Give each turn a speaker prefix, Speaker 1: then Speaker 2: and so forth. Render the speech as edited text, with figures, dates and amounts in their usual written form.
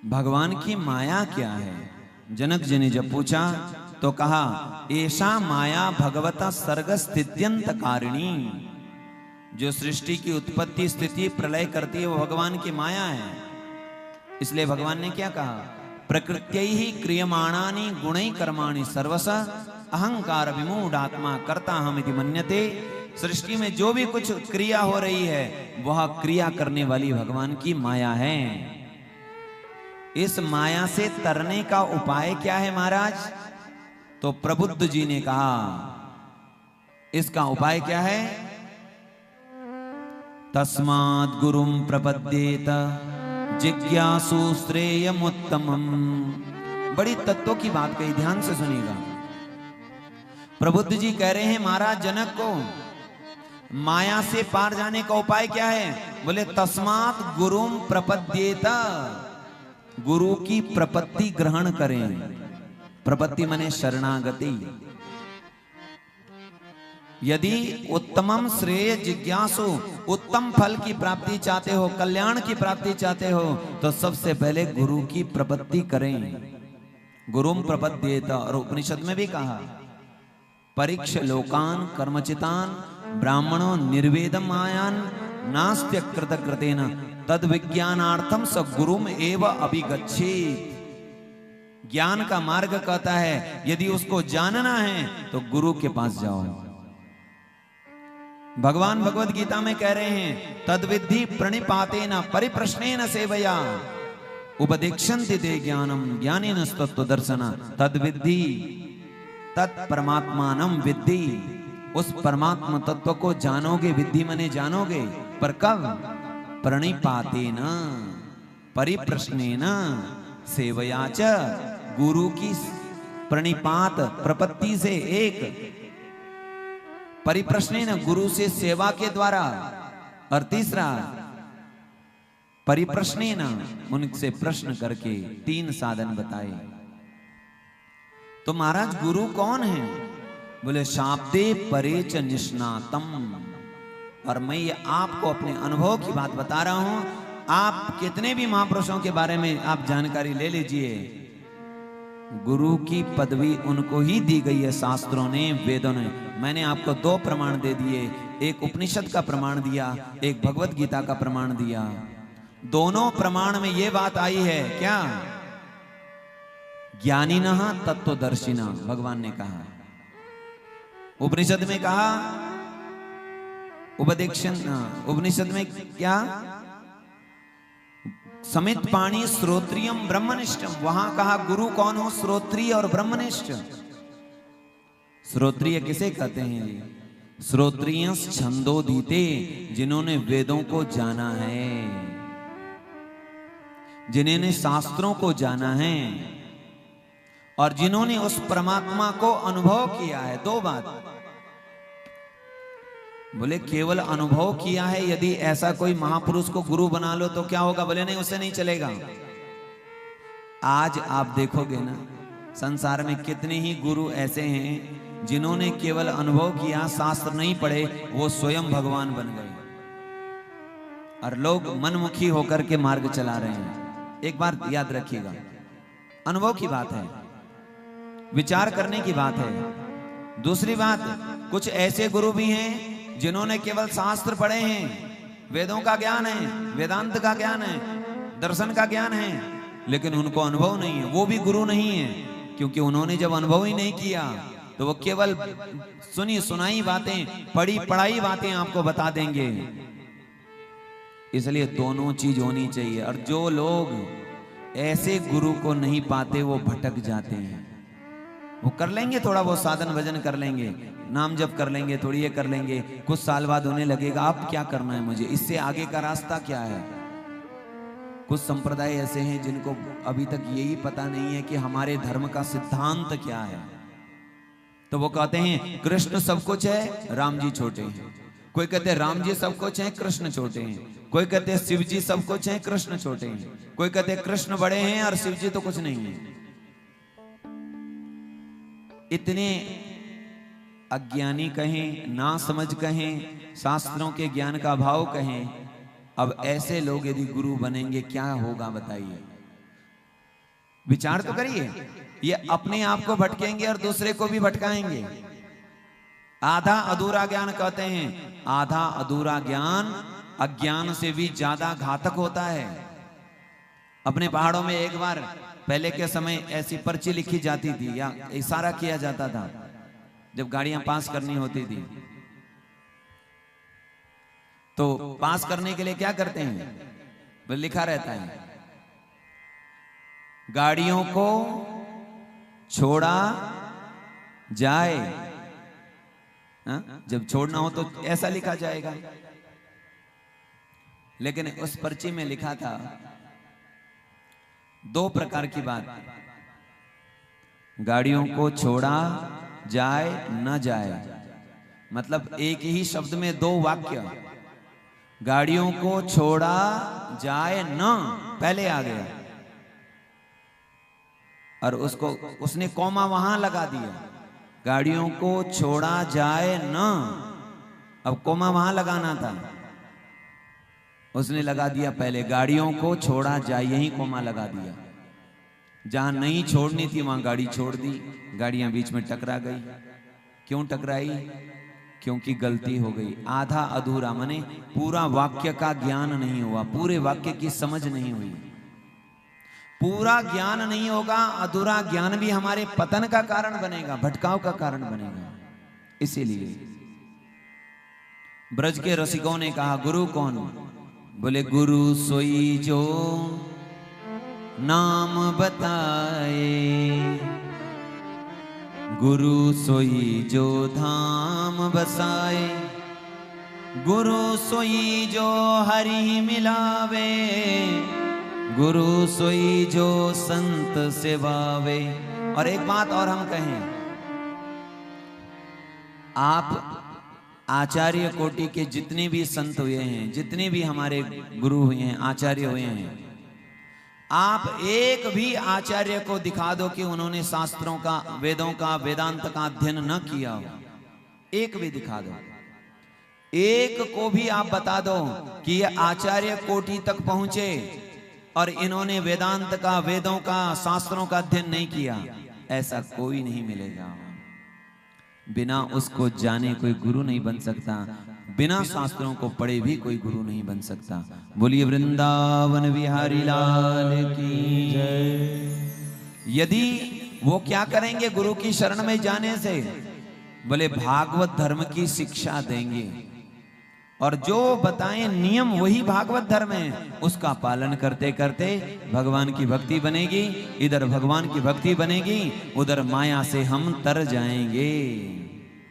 Speaker 1: भगवान की माया क्या है? जनक जी ने जब पूछा तो कहा, ऐसा माया भगवता सर्ग स्थित्यंत कारिणी। जो सृष्टि की उत्पत्ति स्थिति प्रलय करती है वो भगवान की माया है। इसलिए भगवान ने क्या कहा, प्रकृत्यै ही क्रियमाणानि गुणै कर्माणि सर्वस अहंकार विमूढ़ात्मा कर्ता हमिति मन्यते। सृष्टि में जो भी कुछ क्रिया हो रही है वह क्रिया करने वाली भगवान की माया है। इस माया से तरने का उपाय क्या है महाराज? तो प्रबुद्ध जी ने कहा इसका उपाय क्या है? तस्मात् गुरुं प्रपद्येत जिज्ञासु श्रेयमुत्तमम्। बड़ी तत्वों की बात कही, ध्यान से सुनिएगा। प्रबुद्ध जी कह रहे हैं महाराज जनक को, माया से पार जाने का उपाय क्या है? बोले तस्मात् गुरुं प्रपद्येत, गुरु की प्रपत्ति ग्रहण करें। प्रपत्ति माने शरणागति। यदि उत्तमम श्रेय जिज्ञासु, उत्तम फल की प्राप्ति चाहते हो, कल्याण की प्राप्ति चाहते हो, तो सबसे पहले गुरु की प्रपत्ति करें। गुरुम प्रपद्येत। और उपनिषद में भी कहा, परीक्ष लोकान कर्मचितान ब्राह्मणों निर्वेदम आयान नास्त्य कृत कृतेन तद विज्ञानार्थम स गुरुम एव अभिगच्छेत्। ज्ञान का मार्ग कहता है यदि उसको जानना है तो गुरु के पास जाओ। भगवान भगवत गीता में कह रहे हैं, तद्विद्धि प्रणिपातेन परिप्रश्नेन सेवया उपदेक्षन्ति ते ज्ञानम ज्ञानेन तत्व दर्शन तद्विद्धि तत्परमात्मानं विद्धि। उस परमात्मा तत्व को जानोगे, विद्धि मने जानोगे, पर कब? प्रणिपातेन परिप्रश्नेन सेवया च, गुरु की प्रणिपात प्रपत्ति से एक, परिप्रश्नेन गुरु से सेवा के द्वारा, और तीसरा परिप्रश्नेन उनसे प्रश्न करके। तीन साधन बताए। तो महाराज गुरु कौन है? बोले शाब्दे परे च निष्णातम। और मैं ये आपको अपने अनुभव की बात बता रहा हूं। आप कितने भी महापुरुषों के बारे में आप जानकारी ले लीजिए, गुरु की पदवी उनको ही दी गई है शास्त्रों ने, वेदों ने। मैंने आपको दो प्रमाण दे दिए, एक उपनिषद का प्रमाण दिया, एक भगवत गीता का प्रमाण दिया। दोनों प्रमाण में यह बात आई है क्या? ज्ञानिनः तत्वदर्शिनः, भगवान ने कहा। उपनिषद में कहा, उपनिषद में क्या? समित पाणी श्रोत्रियम ब्रह्मनिष्ठम। वहां कहा गुरु कौन हो? श्रोत्रिय और ब्रह्मनिष्ठ। श्रोत्रिय किसे कहते हैं? श्रोत्रिय छंदोदीते, जिन्होंने वेदों को जाना है, जिन्होंने शास्त्रों को जाना है, और जिन्होंने उस परमात्मा को अनुभव किया है। दो बात। बोले केवल अनुभव किया है, यदि ऐसा कोई महापुरुष को गुरु बना लो तो क्या होगा? बोले नहीं, उससे नहीं चलेगा। आज आप देखोगे ना, संसार में कितने ही गुरु ऐसे हैं जिन्होंने केवल अनुभव किया, शास्त्र नहीं पढ़े, वो स्वयं भगवान बन गए, और लोग मनमुखी होकर के मार्ग चला रहे हैं। एक बार याद रखिएगा, अनुभव की बात है, विचार करने की बात है। दूसरी बात, कुछ ऐसे गुरु भी हैं जिन्होंने केवल शास्त्र पढ़े हैं, वेदों का ज्ञान है, वेदांत का ज्ञान है, दर्शन का ज्ञान है, लेकिन उनको अनुभव नहीं है। वो भी गुरु नहीं है, क्योंकि उन्होंने जब अनुभव ही नहीं किया तो वो केवल सुनी सुनाई बातें, पढ़ी पढ़ाई बातें आपको बता देंगे। इसलिए दोनों चीज होनी चाहिए। और जो लोग ऐसे गुरु को नहीं पाते वो भटक जाते हैं। वो कर लेंगे थोड़ा वो साधन भजन कर लेंगे, नाम जप कर लेंगे, थोड़ी ये कर लेंगे, कुछ साल बाद उन्हें लगेगा अब क्या करना है मुझे, इससे आगे का रास्ता क्या है। कुछ संप्रदाय ऐसे हैं जिनको अभी तक यही पता नहीं है कि हमारे धर्म का सिद्धांत क्या है। तो वो कहते हैं कृष्ण सब कुछ है, राम जी छोटे हैं। कोई कहते हैं राम जी सब कुछ हैं, कृष्ण छोटे हैं। कोई कहते हैं शिव जी सब कुछ हैं, कृष्ण छोटे हैं। कोई कहते हैं कृष्ण बड़े हैं और शिव जी तो कुछ नहीं है। इतने अज्ञानी कहें, ना समझ कहें, शास्त्रों के ज्ञान का अभाव कहें। अब ऐसे लोग यदि गुरु बनेंगे क्या होगा बताइए। विचार तो करिए, ये अपने आप को भटकेंगे और दूसरे को भी भटकाएंगे। आधा अधूरा ज्ञान कहते हैं, आधा अधूरा ज्ञान अज्ञान से भी ज्यादा घातक होता है। अपने पहाड़ों में एक बार पहले के समय ऐसी पर्ची लिखी जाती थी या इशारा किया जाता था जब गाड़ियां पास करनी होती थी, तो पास करने के लिए क्या करते हैं, वो लिखा रहता है गाड़ियों को छोड़ा जाए। जब छोड़ना हो तो ऐसा लिखा जाएगा, लेकिन उस पर्ची में लिखा था दो प्रकार की बात, गाड़ियों को छोड़ा जाए न जाए, मतलब एक ही शब्द में दो वाक्य, गाड़ियों को छोड़ा जाए न पहले आ गया और उसको उसने कॉमा वहां लगा दिया, गाड़ियों को छोड़ा जाए न, अब कॉमा वहां लगाना था, उसने लगा दिया पहले गाड़ियों को छोड़ा जाए, यही कॉमा लगा दिया। जहां नहीं छोड़नी थी वहां गाड़ी छोड़ दी, गाड़ियां बीच में टकरा गई। क्यों टकराई? क्योंकि गलती हो गई। आधा अधूरा माने पूरा वाक्य का ज्ञान नहीं हुआ, पूरे वाक्य की समझ नहीं हुई। पूरा ज्ञान नहीं होगा, अधूरा ज्ञान भी हमारे पतन का कारण बनेगा, भटकाव का कारण बनेगा। इसीलिए ब्रज के रसिकों ने कहा गुरु कौन? बोले गुरु सोई जो नाम बताए, गुरु सोई जो धाम बसाए, गुरु सोई जो हरि मिलावे, गुरु सोई जो संत सेवावे। और एक बात और हम कहें, आप आचार्य कोटि के जितने भी संत हुए हैं, जितने भी हमारे गुरु हुए हैं, आचार्य हुए हैं, आप एक भी आचार्य को दिखा दो कि उन्होंने शास्त्रों का, वेदों का, वेदांत का अध्ययन न किया हो, एक भी दिखा दो। एक को भी आप बता दो कि ये आचार्य कोटि तक पहुंचे और इन्होंने वेदांत का, वेदों का, शास्त्रों का अध्ययन नहीं किया, ऐसा कोई नहीं मिलेगा। बिना उसको जाने कोई गुरु नहीं बन सकता, बिना शास्त्रों को पढ़े भी कोई गुरु नहीं बन सकता। बोलिए वृंदावन बिहारी लाल की जय। यदि वो क्या करेंगे गुरु की शरण में जाने से? बोले भागवत धर्म की शिक्षा देंगे और जो बताएं नियम वही भागवत धर्म है, उसका पालन करते करते भगवान की भक्ति बनेगी। इधर भगवान की भक्ति बनेगी, उधर माया से हम तर जाएंगे।